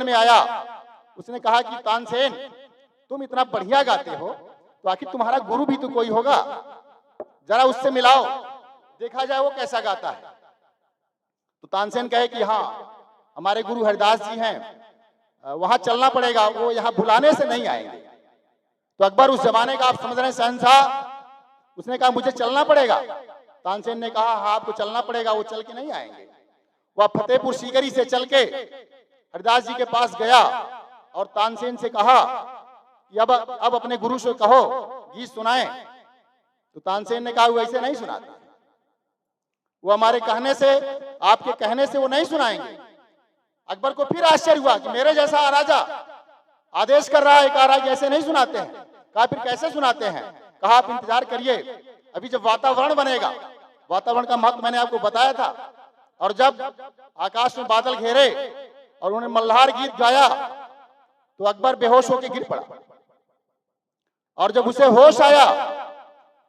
में आया, उसने कहा कि तानसेन तुम इतना बढ़िया गाते हो तो आखिर तुम्हारा गुरु भी तो कोई होगा, जरा उससे मिलाओ, देखा जाए वो कैसा गाता है। तो तानसेन कहे कि हाँ हमारे गुरु हरिदास जी हैं, वहां चलना पड़ेगा, वो यहाँ बुलाने से नहीं आएंगे। तो अकबर उस जमाने का आप समझ रहे हैं शहंशाह, उसने कहा मुझे चलना पड़ेगा। तानसेन ने कहा हाँ आपको चलना पड़ेगा, वो चल के नहीं आएंगे। वह फतेहपुर सीकरी से चल के हरिदास जी के पास गया और तानसेन से कहा कि अब अपने गुरु से कहो गीत सुनाएं। तो तानसेन ने कहा वो ऐसे नहीं सुनाता, वो हमारे कहने से, आपके कहने से वो नहीं सुनाएंगे। अकबर को फिर आश्चर्य हुआ कि मेरे जैसा राजा आदेश कर रहा है, कह रहा है कि ऐसे नहीं सुनाते हैं। कहा फिर कैसे सुनाते हैं? कहा आप इंतजार करिए, अभी जब वातावरण बनेगा, वातावरण का महत्व मैंने आपको बताया था, और जब आकाश में बादल घेरे और उन्होंने मल्हार गीत गाया तो अकबर बेहोश होकर गिर पड़ा। और जब उसे होश आया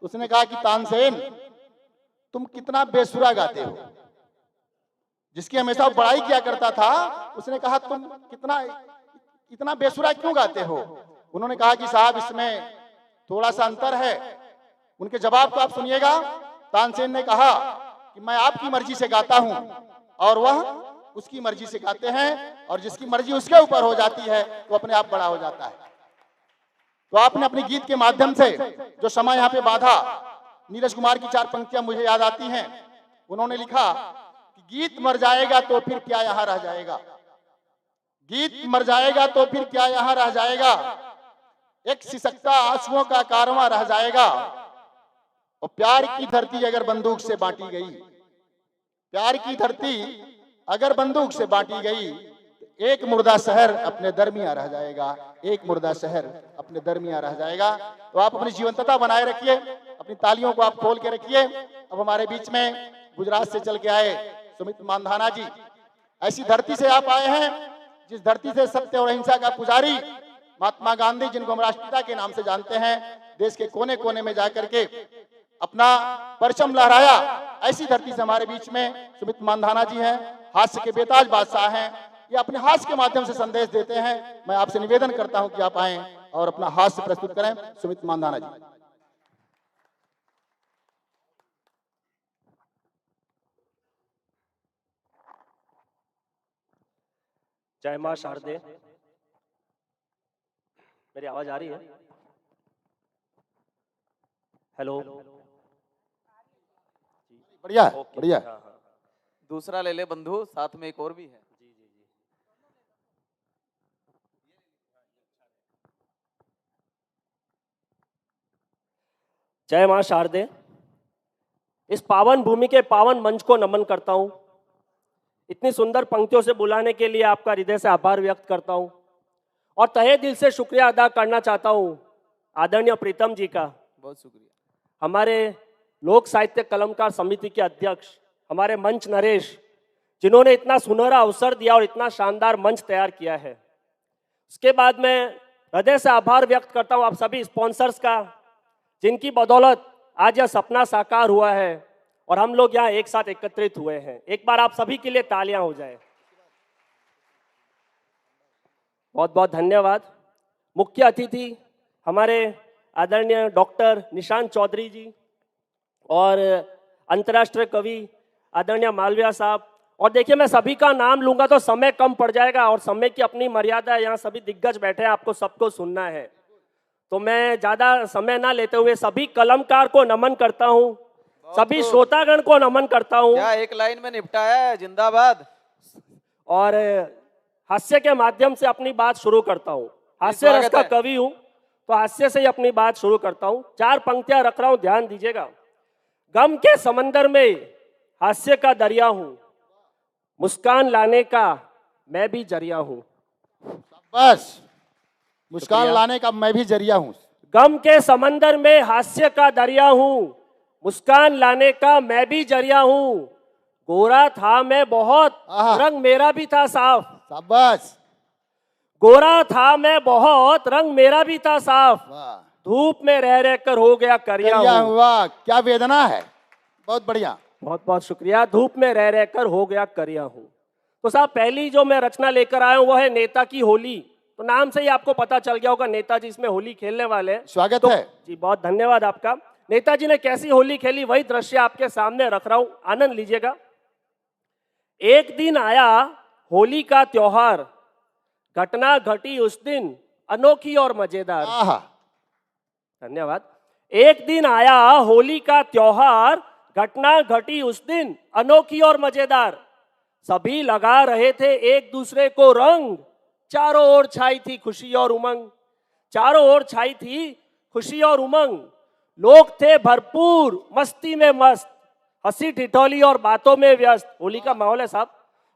तो उसने कहा कि तानसेन तुम कितना बेसुरा गाते हो। जिसकी हमेशा बड़ाई किया करता था उसने कहा तुम इतना बेसुरा क्यों गाते हो। उन्होंने कहा कि साहब इसमें थोड़ा सा अंतर है। उनके जवाब को आप सुनिएगा। तानसेन ने कहा कि मैं आपकी मर्जी से गाता हूं और वह उसकी मर्जी से गाते हैं, और जिसकी मर्जी उसके ऊपर हो जाती है तो अपने आप बड़ा हो जाता है। तो आपने अपने गीत के माध्यम से जो समय यहाँ पे बांधा, नीरज कुमार की 4 पंक्तियां मुझे याद आती हैं। उन्होंने लिखा कि गीत मर जाएगा तो फिर क्या यहाँ रह जाएगा, गीत मर जाएगा तो फिर क्या यहाँ रह जाएगा, एक सिसकता आंसुओं का कारवां रह जाएगा, और प्यार की धरती अगर बंदूक से बांटी गई, प्यार की धरती अगर बंदूक से बांटी गई, तो एक मुर्दा शहर अपने दरमियां रह जाएगा, एक मुर्दा शहर अपने दरमियां रह जाएगा। तो आप अपनी जीवंतता बनाए रखिए, अपनी तालियों को आप खोल के रखिए। अब हमारे बीच में गुजरात से चल के आए सुमित मानधाना जी, ऐसी धरती से आप आए हैं जिस धरती से सत्य और अहिंसा का पुजारी महात्मा गांधी, जिनको हम राष्ट्रपिता के नाम से जानते हैं, देश के कोने कोने में जाकर के अपना परचम लहराया, ऐसी धरती से हमारे बीच में सुमित मानधाना जी हैं। हास्य के बेताज बादशाह हैं, ये अपने हास्य के माध्यम से संदेश देते हैं। मैं आपसे निवेदन करता हूं कि आप आएं और अपना हास्य प्रस्तुत करें। सुमित मानधाना जी। जय मां शारदे। मेरी आवाज आ रही है? हेलो, बढ़िया बढ़िया। दूसरा ले ले बंधु, साथ में एक और भी है। जी जी जी। जय मां शारदे। इस पावन भूमि के पावन मंच को नमन करता हूं। इतनी सुंदर पंक्तियों से बुलाने के लिए आपका हृदय से आभार व्यक्त करता हूं, और तहे दिल से शुक्रिया अदा करना चाहता हूं आदरणीय प्रीतम जी का। बहुत शुक्रिया। हमारे लोक साहित्य कलमकार समिति के अध्यक्ष, हमारे मंच नरेश, जिन्होंने इतना सुनहरा अवसर दिया और इतना शानदार मंच तैयार किया है। उसके बाद मैं हृदय से आभार व्यक्त करता हूं आप सभी स्पॉन्सर्स का, जिनकी बदौलत आज यह सपना साकार हुआ है और हम लोग यहाँ एक साथ एकत्रित हुए हैं। एक बार आप सभी के लिए तालियां हो जाए। बहुत बहुत धन्यवाद। मुख्य अतिथि हमारे आदरणीय डॉक्टर निशांत चौधरी जी, और अंतर्राष्ट्रीय कवि आदरणीय मालविया साहब। और देखिए, मैं सभी का नाम लूंगा तो समय कम पड़ जाएगा, और समय की अपनी मर्यादा है। यहाँ सभी दिग्गज बैठे हैं, आपको सबको सुनना है, तो मैं ज्यादा समय ना लेते हुए सभी कलमकार को नमन करता हूँ, सभी श्रोतागण को नमन करता हूँ। क्या एक लाइन में निपटाया है, जिंदाबाद। और हास्य के माध्यम से अपनी बात शुरू करता हूँ। हास्य रस का कवि हूँ, तो हास्य से ही अपनी बात शुरू करता हूँ। 4 पंक्तियां रख रहा हूँ, ध्यान दीजिएगा। गम के समंदर में हास्य का दरिया हूँ, मुस्कान लाने का मैं भी जरिया हूँ। बस, मुस्कान लाने का मैं भी जरिया हूँ। गम के समंदर में हास्य का दरिया हूँ, मुस्कान लाने का मैं भी जरिया हूँ। गोरा था मैं बहुत, रंग मेरा भी था साफ। शाबाश। गोरा था मैं बहुत, रंग मेरा भी था साफ। धूप में रह रहकर हो गया करिया हूँ। वाह, क्या वेदना है। बहुत बढ़िया। बहुत बहुत शुक्रिया। धूप में रह रहकर हो गया करिया हूँ। तो साहब पहली जो मैं रचना लेकर आया हूं वो है नेता की होली। तो नाम से ही आपको पता चल गया होगा नेताजी इसमें होली खेलने वाले हैं। स्वागत तो है। जी बहुत धन्यवाद आपका। नेताजी ने कैसी होली खेली वही दृश्य आपके सामने रख रहा हूं, आनंद लीजिएगा। एक दिन आया होली का त्योहार, घटना घटी उस दिन अनोखी और मजेदार। आहा, धन्यवाद। एक दिन आया होली का त्योहार, घटना घटी उस दिन अनोखी और मजेदार। सभी लगा रहे थे एक दूसरे को रंग, चारों ओर छाई थी खुशी और उमंग। चारों ओर छाई थी खुशी और उमंग। लोग थे भरपूर मस्ती में मस्त, हंसी ठिठोली और बातों में व्यस्त। होली का माहौल है साहब।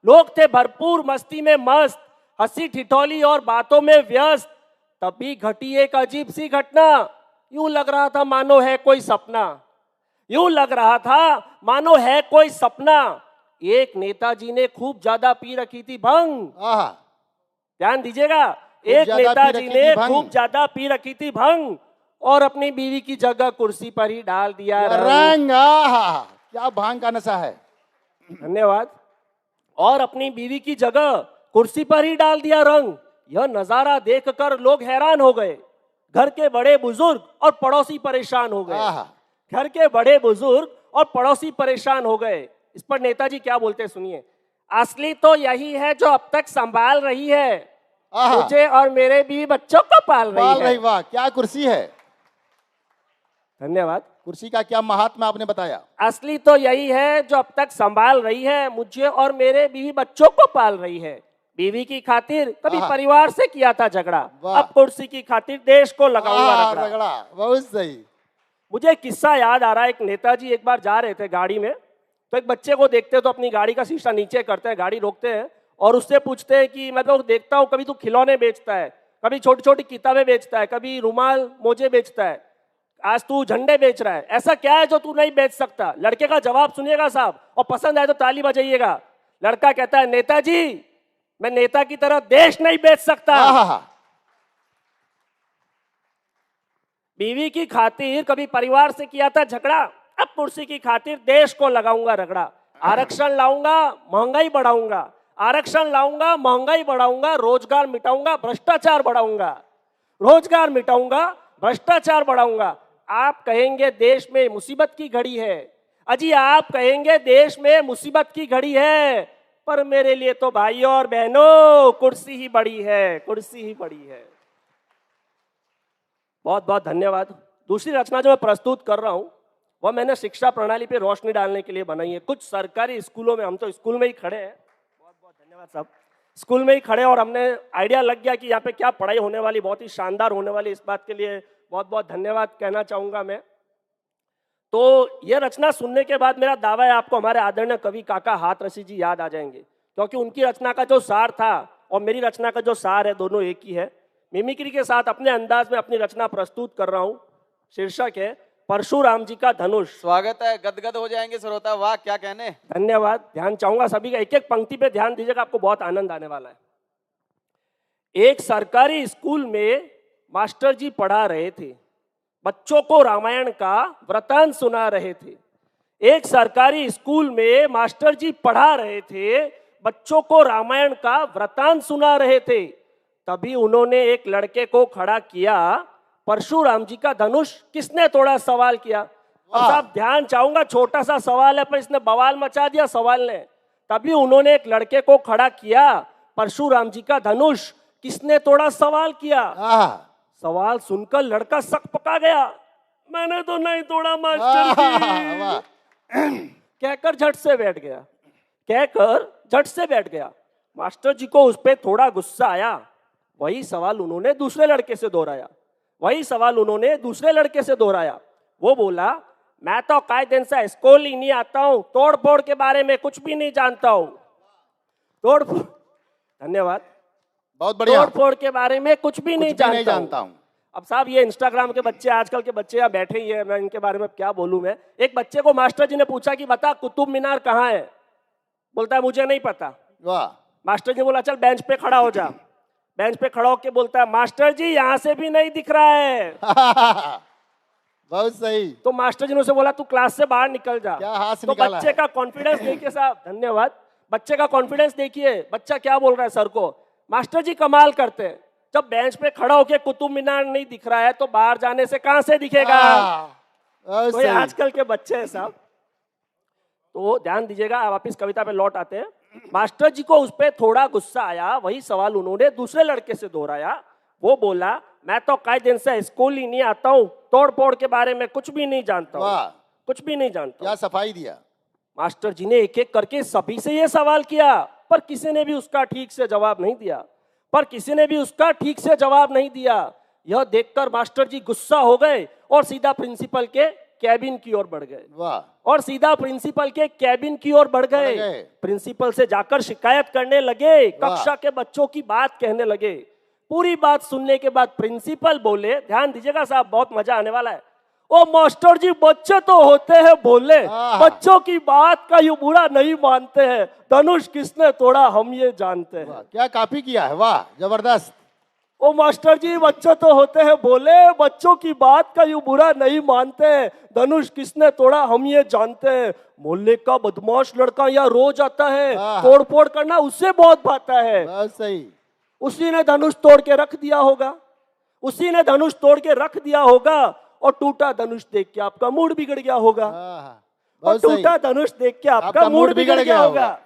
लोग थे भरपूर मस्ती में मस्त, हंसी ठिठोली और बातों में व्यस्त। तभी घटी एक अजीब सी घटना, यूं लग रहा था मानो है कोई सपना। यूं लग रहा था मानो है कोई सपना। एक नेताजी ने खूब ज्यादा पी रखी थी भंग। आहा, ध्यान दीजिएगा, एक ज्यादा पी नेताजी रखी ने थी भंग। खूब ज्यादा पी रखी थी भंग और अपनी बीवी की जगह कुर्सी पर ही डाल दिया रंग। रंग। आहा, क्या भांग का नशा है। धन्यवाद। और अपनी बीवी की जगह कुर्सी पर ही डाल दिया रंग। यह नजारा देखकर लोग हैरान हो गए। घर के बड़े बुजुर्ग और पड़ोसी परेशान हो गए। आहा, घर के बड़े बुजुर्ग और पड़ोसी परेशान हो गए। इस पर नेताजी क्या बोलते हैं सुनिए। असली तो यही है जो अब तक संभाल रही है, आहा, मुझे और मेरे बीवी बच्चों को पाल पाल रही रही। है। वाह, क्या कुर्सी है। धन्यवाद। कुर्सी का क्या महात्मा आपने बताया। असली तो यही है जो अब तक संभाल रही है, मुझे और मेरे बीवी बच्चों को पाल रही है। बीवी की खातिर कभी आहा। परिवार से किया था झगड़ा, वाह। अब कुर्सी की खातिर देश को लगाऊंगा आहा, रगड़ा। रगड़ा, बहुत सही। मुझे एक किस्सा याद आ रहा है। एक नेताजी एक बार जा रहे थे गाड़ी में, तो एक बच्चे को देखते तो अपनी गाड़ी का शीशा नीचे करते हैं, गाड़ी रोकते हैं और उससे पूछते हैं कि मैं तो देखता हूँ कभी तू खिलौने बेचता है, कभी छोटी छोटी किताबें बेचता है, कभी रुमाल मोजे बेचता है, आज तू झंडे बेच रहा है, ऐसा क्या है जो तू नहीं बेच सकता। लड़के का जवाब सुनिएगा साहब, और पसंद आए तो ताली बजाइएगा। लड़का कहता है नेताजी मैं नेता की तरह देश नहीं बेच सकता। आहा, बीवी की खातिर कभी परिवार से किया था झगड़ा, अब कुर्सी की खातिर देश को लगाऊंगा रगड़ा। आरक्षण लाऊंगा महंगाई बढ़ाऊंगा, आरक्षण लाऊंगा महंगाई बढ़ाऊंगा, रोजगार मिटाऊंगा भ्रष्टाचार बढ़ाऊंगा, रोजगार मिटाऊंगा भ्रष्टाचार बढ़ाऊंगा। आप कहेंगे देश में मुसीबत की घड़ी है, अजी आप कहेंगे देश में मुसीबत की घड़ी है, पर मेरे लिए तो भाइयों और बहनों कुर्सी ही बड़ी है, कुर्सी ही बड़ी है। बहुत बहुत धन्यवाद। दूसरी रचना जो मैं प्रस्तुत कर रहा हूं वह मैंने शिक्षा प्रणाली पे रोशनी डालने के लिए बनाई है। कुछ सरकारी स्कूलों में, हम तो स्कूल में ही खड़े हैं, बहुत बहुत धन्यवाद साहब, स्कूल में ही खड़े और हमने आइडिया लग गया कि यहाँ पे क्या पढ़ाई होने वाली, बहुत ही शानदार होने वाली। इस बात के लिए बहुत बहुत धन्यवाद कहना चाहूंगा मैं। तो यह रचना सुनने के बाद मेरा दावा है आपको हमारे आदरणीय कवि काका हाथरसी जी याद आ जाएंगे, क्योंकि उनकी रचना का जो सार था और मेरी रचना का जो सार है दोनों एक ही है। मिमिक्री के साथ अपने अंदाज में अपनी रचना प्रस्तुत कर रहा हूं। शीर्षक है परशुराम जी का धनुष। स्वागत है, गदगद हो जाएंगे श्रोता, वाह क्या कहने। धन्यवाद। ध्यान चाहूंगा सभी का, एक एक पंक्ति पे ध्यान दीजिएगा, आपको बहुत आनंद आने वाला है। एक सरकारी स्कूल में मास्टर जी पढ़ा रहे थे, बच्चों को रामायण का वृतांत सुना रहे थे। एक सरकारी स्कूल में मास्टर जी पढ़ा रहे थे, बच्चों को रामायण का वृतांत सुना रहे थे। तभी उन्होंने एक लड़के को खड़ा किया, परशुराम जी का धनुष किसने तोड़ा, सवाल किया। अब साहब ध्यान चाहूंगा, छोटा सा सवाल है पर इसने बवाल मचा दिया सवाल ने। तभी उन्होंने एक लड़के को खड़ा किया, परशुराम जी का धनुष किसने तोड़ा, सवाल किया। आहा, सवाल सुनकर लड़का सक पका गया, मैंने तो नहीं तोड़ा मास्टर जी, वाह, कहकर झट से बैठ गया, कहकर झट से बैठ गया। मास्टर जी को उस पर थोड़ा गुस्सा आया। वही सवाल उन्होंने दूसरे लड़के से दोहराया, वही सवाल उन्होंने दूसरे लड़के से दोहराया। वो बोला मैं तो कई दिन से स्कूल ही नहीं आता हूं, तोड़ फोड़ के बारे में कुछ भी नहीं जानता हूं। तोड़ फोड़, धन्यवाद, बहुत बढ़िया। तोड़ फोड़ के बारे में कुछ भी नहीं नहीं जानता जानता हूं। हूं। अब साहब ये इंस्टाग्राम के बच्चे, आजकल के बच्चे यहाँ बैठे ही है, मैं इनके बारे में क्या बोलूं। मैं एक बच्चे को मास्टर जी ने पूछा कि बता कुतुब मीनार कहाँ है, बोलता है मुझे नहीं पता। वाह, मास्टर जी बोला चल बेंच पे खड़ा हो जा। बेंच पे खड़ा होके बोलता है मास्टर जी यहाँ से भी नहीं दिख रहा है। बहुत सही। तो मास्टर जी ने उसे बोला तू क्लास से बाहर निकल जा। क्या हाथ से तो निकाला बच्चे है। का कॉन्फिडेंस देखिए साहब, धन्यवाद। बच्चे का कॉन्फिडेंस देखिए, बच्चा क्या बोल रहा है सर को, मास्टर जी कमाल करते हैं। जब बेंच पे खड़ा होके कुतुब मीनार नहीं दिख रहा है तो बाहर जाने से कहां से दिखेगा? तो ये आजकल के बच्चे हैं साहब। तो ध्यान दीजिएगा, आप वापिस कविता पे लौट आते हैं। मास्टर जी को उस पर थोड़ा गुस्सा आया, वही सवाल उन्होंने दूसरे लड़के से दोहराया। वो बोला, मैं तो कई दिन से स्कूल ही नहीं आता हूँ, तोड़ फोड़ के बारे में कुछ भी नहीं जानता हूँ, कुछ भी नहीं जानता। क्या सफाई दिया। मास्टर जी ने एक एक करके सभी से ये सवाल किया, पर किसी ने भी उसका ठीक से जवाब नहीं दिया, यह देखकर मास्टर जी गुस्सा हो गए और सीधा प्रिंसिपल के कैबिन की ओर बढ़ गए। प्रिंसिपल से जाकर शिकायत करने लगे, कक्षा के बच्चों की बात कहने लगे। पूरी बात सुनने के बाद प्रिंसिपल बोले, ध्यान दीजिएगा साहब, बहुत मजा आने वाला है। ओ मास्टर जी, बच्चे तो होते हैं भोले, बच्चों की बात का यूं बुरा नहीं मानते हैं, धनुष किसने तोड़ा हम ये जानते हैं। क्या कॉपी किया है, वाह जबरदस्त। ओ मास्टर जी, बच्चे तो होते हैं भोले, बच्चों की बात का यूं बुरा नहीं मानते हैं, धनुष किसने तोड़ा हम ये जानते हैं। मोहल्ले का बदमाश लड़का यहाँ रोज आता है, तोड़ फोड़ करना उससे बहुत भाता है। बस सही। उसी ने धनुष तोड़ के रख दिया होगा, और टूटा धनुष देख के आपका मूड बिगड़ गया होगा।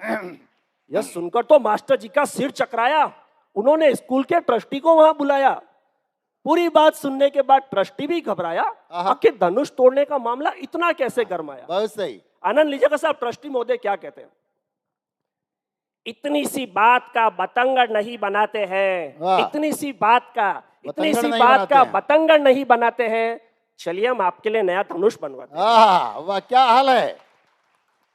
यह सुनकर तो मास्टर जी का सिर चकराया। उन्होंने स्कूल के ट्रस्टी को वहां बुलाया। पूरी बात सुनने के बाद ट्रस्टी भी घबराया, आखिर धनुष तोड़ने का मामला इतना कैसे गरमाया। बहुत सही। आनंद लीजिएगा साहब, ट्रस्टी महोदय क्या कहते हैं। इतनी सी बात का बतंगड़ नहीं बनाते हैं, इतनी सी बात का बतंगड़ नहीं बनाते हैं, चलिए हम आपके लिए नया धनुष बनवाते हैं। वाह, क्या हाल है,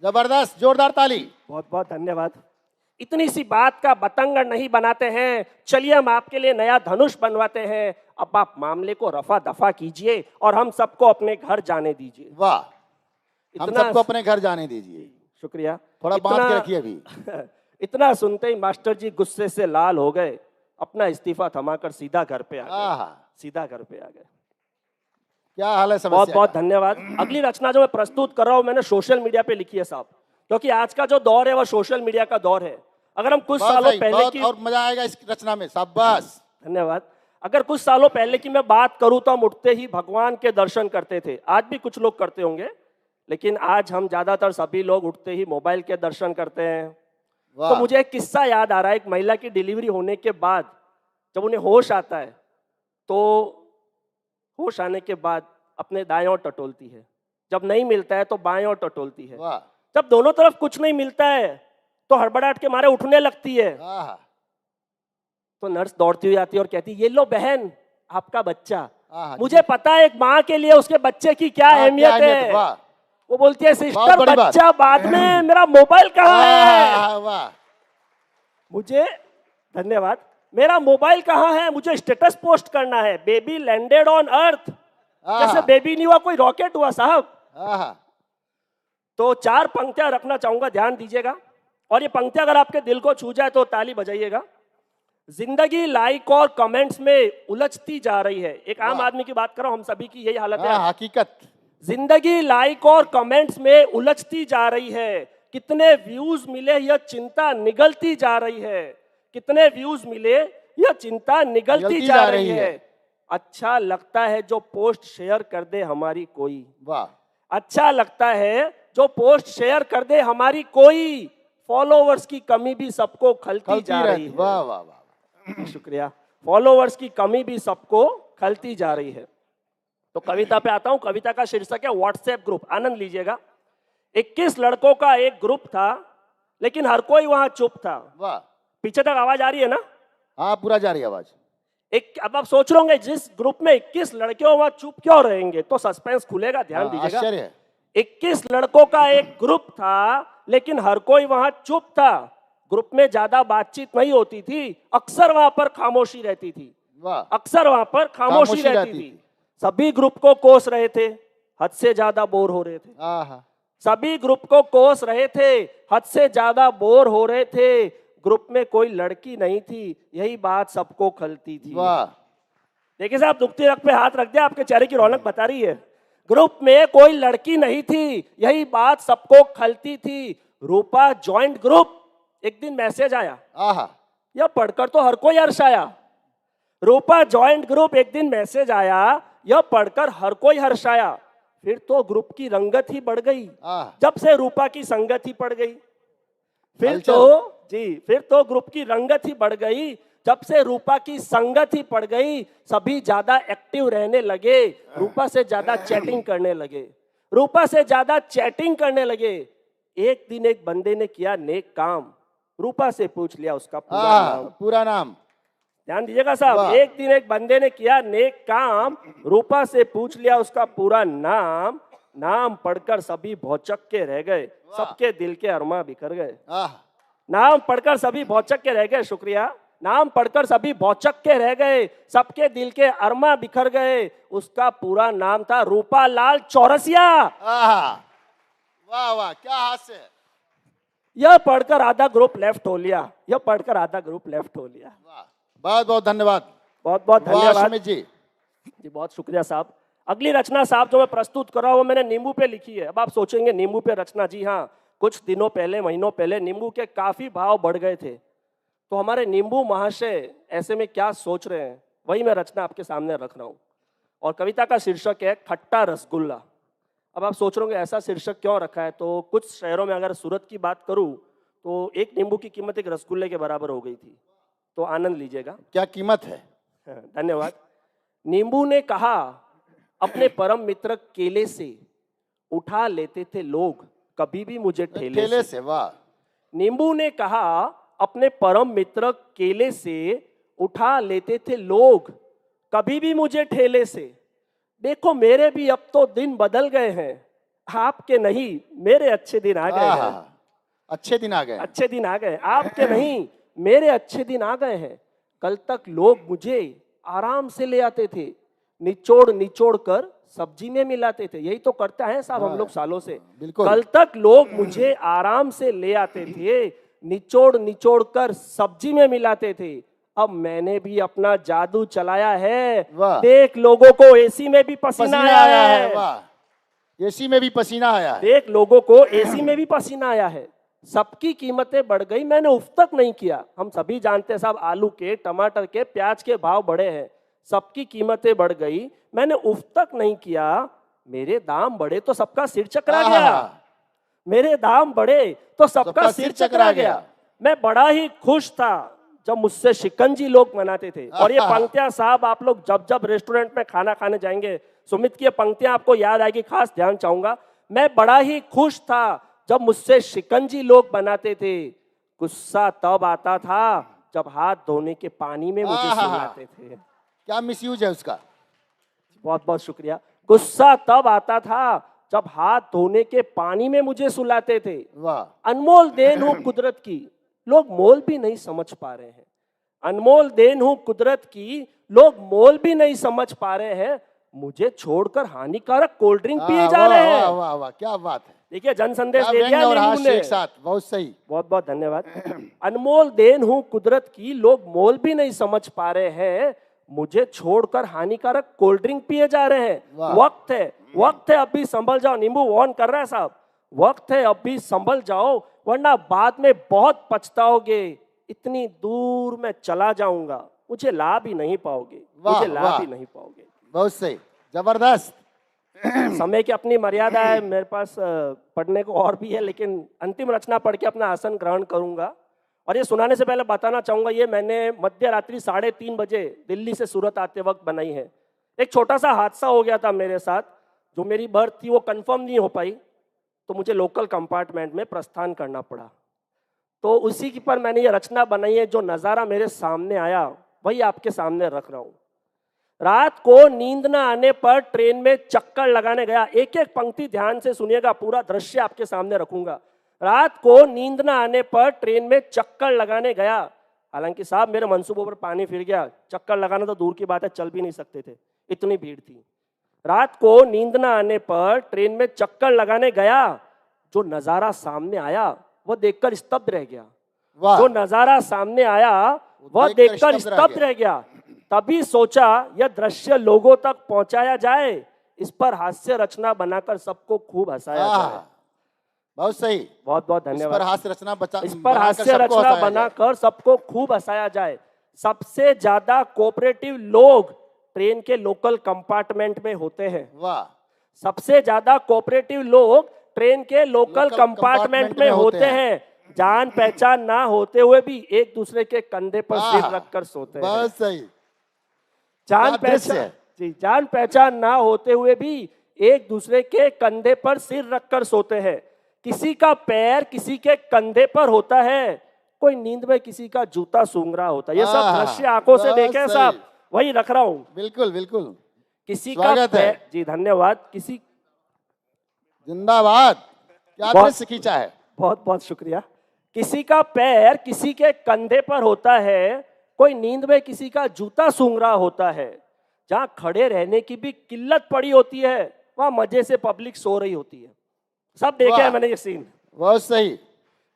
जबरदस्त, जोरदार ताली। बहुत बहुत धन्यवाद। इतनी सी बात का बतंगड़ नहीं बनाते हैं, चलिए हम आपके लिए नया धनुष बनवाते हैं। अब आप मामले को रफा दफा कीजिए और हम सबको अपने घर जाने दीजिए। वाह, हम सबको अपने घर जाने दीजिए। शुक्रिया। थोड़ा बात के रखिए अभी। इतना सुनते ही मास्टर जी गुस्से से लाल हो गए, अपना इस्तीफा थमाकर सीधा घर पे आ गए। क्या हाल है समस्या बहुत बहुत धन्यवाद। अगली रचना जो मैं प्रस्तुत कर रहा हूं, मैंने सोशल मीडिया पे लिखी है साहब, क्योंकि आज का जो दौर है वह सोशल मीडिया का दौर है। अगर हम कुछ सालों पहले की, और मजा आएगा इस रचना में, शाबाश, धन्यवाद। अगर कुछ सालों पहले की मैं बात करूं तो हम उठते ही भगवान के दर्शन करते थे। आज भी कुछ लोग करते होंगे, लेकिन आज हम ज्यादातर सभी लोग उठते ही मोबाइल के दर्शन करते हैं। तो मुझे एक किस्सा याद आ रहा है। एक महिला की डिलीवरी होने के बाद जब उन्हें होश आता है, तो होश आने के बाद अपने दाएं ओर टटोलती है, जब नहीं मिलता है तो बाएं ओर टटोलती है। जब दोनों तरफ कुछ नहीं मिलता है तो हड़बड़ाहट के मारे उठने लगती है। तो नर्स दौड़ती हुई आती है और कहती है, ये लो बहन, आपका बच्चा। मुझे पता है एक माँ के लिए उसके बच्चे की क्या अहमियत है। वो बोलती है, सिस्टर बच्चा बाद में, मेरा मोबाइल कहाँ है। मुझे, धन्यवाद, मेरा मोबाइल कहाँ है, मुझे स्टेटस पोस्ट करना है। बेबी लैंडेड ऑन अर्थ, जैसे बेबी नहीं हुआ, कोई रॉकेट हुआ साहब। तो 4 पंक्तियां रखना चाहूंगा, ध्यान दीजिएगा, और ये पंक्तियां अगर आपके दिल को छू जाए तो ताली बजाइएगा। जिंदगी लाइक और कमेंट्स में उलझती जा रही है। एक आम आदमी की बात कर रहा हूं, हम सभी की यही हालत है। हकीकत, जिंदगी लाइक और कमेंट्स में उलझती जा रही है। कितने व्यूज मिले यह चिंता निगलती जा रही है। कितने व्यूज मिले यह चिंता निगलती जा रही है। अच्छा लगता है जो पोस्ट शेयर कर दे हमारी कोई। वाह, अच्छा लगता है जो पोस्ट शेयर कर दे हमारी कोई। फॉलोवर्स की कमी भी सबको खलती जा रही है। वाह वाह वाह, शुक्रिया। फॉलोवर्स की कमी भी सबको खलती जा रही है। तो कविता पे आता हूं। कविता का शीर्षक है व्हाट्सएप ग्रुप। आनंद लीजिएगा। 21 लड़कों का एक ग्रुप था, लेकिन हर कोई वहां चुप था। वाह, पीछे तक आवाज आ रही है ना? हाँ, पूरा जा रही है आवाज। अब आप सोच रहे होंगे जिस ग्रुप में 21 लड़के हो वहां चुप क्यों रहेंगे, तो सस्पेंस खुलेगा, ध्यान दीजिएगा। आश्चर्य। 21 लड़कों का एक ग्रुप था, लेकिन हर कोई वहां चुप था। ग्रुप में ज्यादा बातचीत नहीं होती थी, अक्सर वहां पर खामोशी रहती थी। अक्सर वहां पर खामोशी रहती थी। सभी ग्रुप को कोस रहे थे, हद से ज्यादा बोर हो रहे थे। सभी ग्रुप को कोस रहे थे, हद से ज्यादा बोर हो रहे थे। ग्रुप में कोई लड़की नहीं थी, यही बात सबको खलती थी। देखिए साहब, दुखती रख पे हाथ रख दिया, आपके चेहरे की रौनक बता रही है। ग्रुप में कोई लड़की नहीं थी, यही बात सबको खलती थी। रूपा ज्वाइंट ग्रुप, एक दिन मैसेज आया, आहा, यह पढ़कर तो हर कोई हर्षाया। रूपा जॉइंट ग्रुप, एक दिन मैसेज आया, यह पढ़कर हर कोई हर्षाया। फिर तो ग्रुप की रंगत ही बढ़ गई आहा, जब से रूपा की संगत ही पड़ गई। फिर हलचल। फिर तो ग्रुप की रंगत ही बढ़ गई जब से रूपा की संगत ही पड़ गई। सभी ज्यादा एक्टिव रहने लगे, रूपा से ज्यादा चैटिंग करने लगे, रूपा से ज्यादा चैटिंग करने लगे। एक दिन एक बंदे ने किया नेक काम, रूपा से पूछ लिया उसका पूरा नाम। पूरा नाम। ध्यान दीजिएगा साहब, वाह। एक दिन एक बंदे ने किया नेक काम, रूपा से पूछ लिया उसका पूरा नाम। नाम पढ़कर सभी भौचक के रह गए, सबके दिल के अरमा बिखर गए। आहा, नाम पढ़कर सभी भौचक के रह गए, शुक्रिया। नाम पढ़कर सभी भौचक के रह गए, सबके दिल के अरमा बिखर गए। उसका पूरा नाम था रूपा लाल चौरसिया। आहा, वाह वाह, क्या हास्य है। यह पढ़कर आधा ग्रुप लेफ्ट हो लिया, यह पढ़कर आधा ग्रुप लेफ्ट हो लिया। वाह, बहुत बहुत धन्यवाद। बहुत बहुत वाह, धन्यवाद सुमित जी। जी, बहुत शुक्रिया साहब। अगली रचना साहब जो मैं प्रस्तुत कर रहा हूं वो मैंने नींबू पे लिखी है। अब आप सोचेंगे नींबू पे रचना, जी हाँ, कुछ दिनों पहले, महीनों पहले नींबू के काफी भाव बढ़ गए थे, तो हमारे नींबू महाशय ऐसे में क्या सोच रहे हैं, वही मैं रचना आपके सामने रख रहा हूँ। और कविता का शीर्षक है खट्टा रसगुल्ला। अब आप सोच रहे होंगे ऐसा शीर्षक क्यों रखा है, तो कुछ शहरों में अगर सूरत की बात करूँ तो एक नींबू की कीमत एक रसगुल्ले के बराबर हो गई थी, तो आनंद लीजिएगा। क्या कीमत है। धन्यवाद। नींबू ने कहा, अपने परम मित्र केले से उठा लेते थे लोग कभी भी मुझे ठेले से। वाह। नींबू ने कहा, अपने परम मित्र केले से उठा लेते थे लोग कभी भी मुझे ठेले से। देखो मेरे भी अब तो दिन बदल गए हैं, आपके नहीं मेरे अच्छे दिन आ गए हैं। आहा, अच्छे दिन आ गए। अच्छे दिन आ गए, आपके नहीं मेरे अच्छे दिन आ गए हैं। कल तक लोग मुझे आराम से ले आते थे, निचोड़ निचोड़ कर सब्जी में मिलाते थे। यही तो करता है साहब हम लोग सालों से। बिल्कुल। कल तक लोग मुझे आराम से ले आते थे, निचोड़ निचोड़ कर सब्जी में मिलाते थे। अब मैंने भी अपना जादू चलाया है, वाह। देख लोगों को एसी में भी पसीना आया है। वाह, एसी में भी पसीना आया है। देख लोगों को एसी में भी पसीना आया है। सबकी कीमतें बढ़ गई, मैंने उफ तक नहीं किया। हम सभी जानते हैं साहब, आलू के, टमाटर के, प्याज के भाव बढ़े हैं। सबकी कीमतें बढ़ गई, मैंने उफ तक नहीं किया। मेरे दाम बढ़े तो सबका सिर चकरा गया, मेरे दाम बढ़े तो सबका सिर चकरा गया। मैं बड़ा ही खुश था जब मुझसे शिकंजी लोग मनाते थे। और ये पंक्तियां साहब आप लोग जब जब रेस्टोरेंट में खाना खाने जाएंगे, सुमित की ये पंक्तियां आपको याद आएगी, खास ध्यान चाहूंगा। मैं बड़ा ही खुश था जब मुझसे शिकंजी लोग बनाते थे। गुस्सा तब आता था जब हाथ धोने के पानी में मुझे सुलाते थे। क्या मिसयूज है उसका। बहुत बहुत शुक्रिया। गुस्सा तब आता था जब हाथ धोने के पानी में मुझे सुलाते थे। वाह। अनमोल देन हूं कुदरत की, लोग मोल भी नहीं समझ पा रहे हैं। अनमोल देन हूं कुदरत की, लोग मोल भी नहीं समझ पा रहे हैं। मुझे छोड़कर हानिकारक कोल्ड ड्रिंक पिए जा रहे हैं। वाह वाह वाह, क्या बात है। देखिए जन संदेश क्या दे व्यंग्य दिया और नींबू हास्य ने। एक साथ, बहुत सही। बहुत बहुत धन्यवाद। अनमोल देन हूं कुदरत की, लोग मोल भी नहीं समझ पा रहे हैं। मुझे छोड़कर हानिकारक कोल्ड ड्रिंक पिए जा रहे हैं। वाह। वक्त है अभी संभल जाओ। नींबू वार्न कर रहा है साहब, वक्त है अभी संभल जाओ वरना बाद में बहुत पछताओगे। इतनी दूर मैं चला जाऊंगा, मुझे ला भी नहीं पाओगे, वाह, मुझे ला वाह। भी नहीं पाओगे। बहुत सही, जबरदस्त। समय की अपनी मर्यादा है, मेरे पास पढ़ने को और भी है, लेकिन अंतिम रचना पढ़ के अपना आसन ग्रहण करूंगा। और ये सुनाने से पहले बताना चाहूंगा, ये मैंने मध्य रात्रि 3:30 बजे दिल्ली से सूरत आते वक्त बनाई है। एक छोटा सा हादसा हो गया था मेरे साथ, जो मेरी बर्थ थी वो कंफर्म नहीं हो पाई, तो मुझे लोकल कंपार्टमेंट में प्रस्थान करना पड़ा। तो उसी की पर मैंने ये रचना बनाई है। जो नज़ारा मेरे सामने आया वही आपके सामने रख रहा हूँ। रात को नींद न आने पर ट्रेन में चक्कर लगाने गया। एक एक पंक्ति ध्यान से सुनिएगा, पूरा दृश्य आपके सामने रखूंगा। रात को नींद न आने पर ट्रेन में चक्कर लगाने गया। हालांकि साहब मेरे मंसूबों पर पानी फिर गया, चक्कर लगाना तो दूर की बात है, चल भी नहीं सकते थे, इतनी भीड़ थी। रात को नींद न आने पर ट्रेन में चक्कर लगाने गया। जो नजारा सामने आया वो देखकर स्तब्ध रह गया। जो नजारा सामने आया वह देखकर स्तब्ध रह गया। तभी सोचा यह दृश्य लोगों तक पहुंचाया जाए, इस पर हास्य रचना बनाकर सबको खूब हंसाया जाए। बहुत सही। बहुत बहुत इस पर धन्यवाद। हास्य रचना इस पर हास्य रचना बनाकर सबको खूब हंसाया जाए। सबसे ज्यादा कोऑपरेटिव लोग ट्रेन के लोकल कंपार्टमेंट में होते हैं। वाह। सबसे ज्यादा कोऑपरेटिव लोग ट्रेन के लोकल लोकल कंपार्टमेंट में होते हैं। जान पहचान ना होते हुए भी एक दूसरे के कंधे पर सिर रखकर सोते हैं। बहुत सही। जान पहचान जी, जान पहचान ना होते हुए भी एक दूसरे के कंधे पर सिर रखकर सोते हैं। किसी का पैर किसी के कंधे पर होता है, कोई नींद में किसी का जूता सूंघ रहा होता है। ये सब दृश्य आंखों से देखे साहब, वही रख रहा हूं। बिल्कुल बिल्कुल। किसी का पैर जी, धन्यवाद। किसी जिंदाबाद। क्या दृश्य खींचा है। बहुत बहुत शुक्रिया। किसी का पैर किसी के कंधे पर होता है, कोई नींद में किसी का जूता सूंघ रहा होता है। जहां खड़े रहने की भी किल्लत पड़ी होती है, वहां मजे से पब्लिक सो रही होती है। सब देखे हैं मैंने ये सीन। बहुत सही।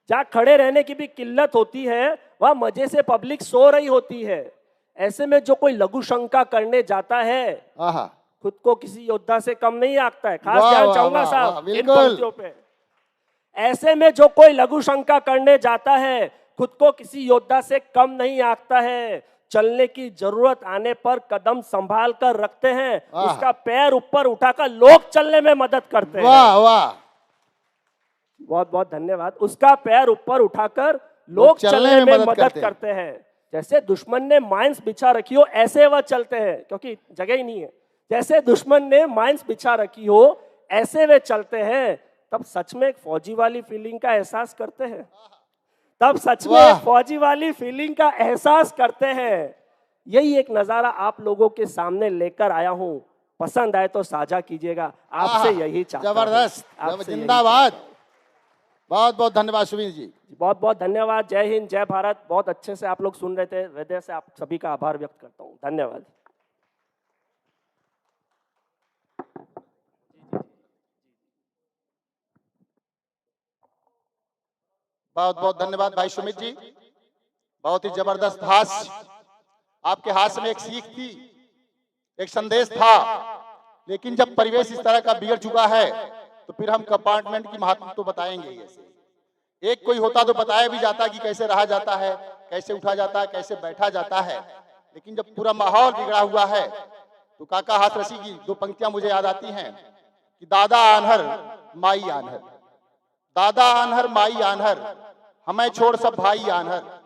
जहां खड़े रहने की भी किल्लत होती है, वहां मजे से पब्लिक सो रही होती है। ऐसे में जो कोई लघु शंका करने जाता है, खुद को किसी योद्धा से कम नहीं आंकता है। खास ध्यान चाहूंगा साहब इन पंक्तियों पे। ऐसे में जो कोई लघु शंका करने जाता है, खुद को किसी योद्धा से कम नहीं आंकता है। चलने की जरूरत आने पर कदम संभाल कर रखते हैं, उसका पैर ऊपर उठाकर लोग चलने में मदद करते हैं। वाह वाह। बहुत बहुत धन्यवाद। उसका पैर ऊपर उठाकर लोग चलने में मदद करते हैं। जैसे दुश्मन ने माइंस बिछा रखी हो, ऐसे वह चलते हैं, क्योंकि जगह ही नहीं है। जैसे दुश्मन ने माइंस बिछा रखी हो, ऐसे वे चलते हैं। तब सच में एक फौजी वाली फीलिंग का एहसास करते हैं। तब सच में एक फौजी वाली फीलिंग का एहसास करते हैं। यही एक नजारा आप लोगों के सामने लेकर आया हूं। पसंद आए तो साझा कीजिएगा। आपसे यही चाहता हूं। जबरदस्त। जिंदाबाद। बहुत बहुत धन्यवाद सुवीर जी। बहुत बहुत धन्यवाद। जय हिंद, जय भारत। बहुत अच्छे से आप लोग सुन रहे थे। हृदय से आप सभी का आभार व्यक्त करता हूं। धन्यवाद। बहुत बहुत धन्यवाद भाई सुमित जी। बहुत ही जबरदस्त हास्य। आपके हास्य में एक सीख थी, एक संदेश था। लेकिन जब परिवेश इस तरह का बिगड़ चुका है, तो फिर हम कंपार्टमेंट की महत्व तो बताएंगे। एक कोई होता तो बताया भी जाता कि कैसे रहा जाता है, कैसे उठा जाता है, कैसे बैठा जाता है। लेकिन जब पूरा माहौल बिगड़ा हुआ है, तो काका हाथरसी की दो पंक्तियां मुझे याद आती हैं कि दादा आन्हर माई आन्हर, दादा आन्हर माई आन्हर, हमें छोड़ सब भाई आन्हर।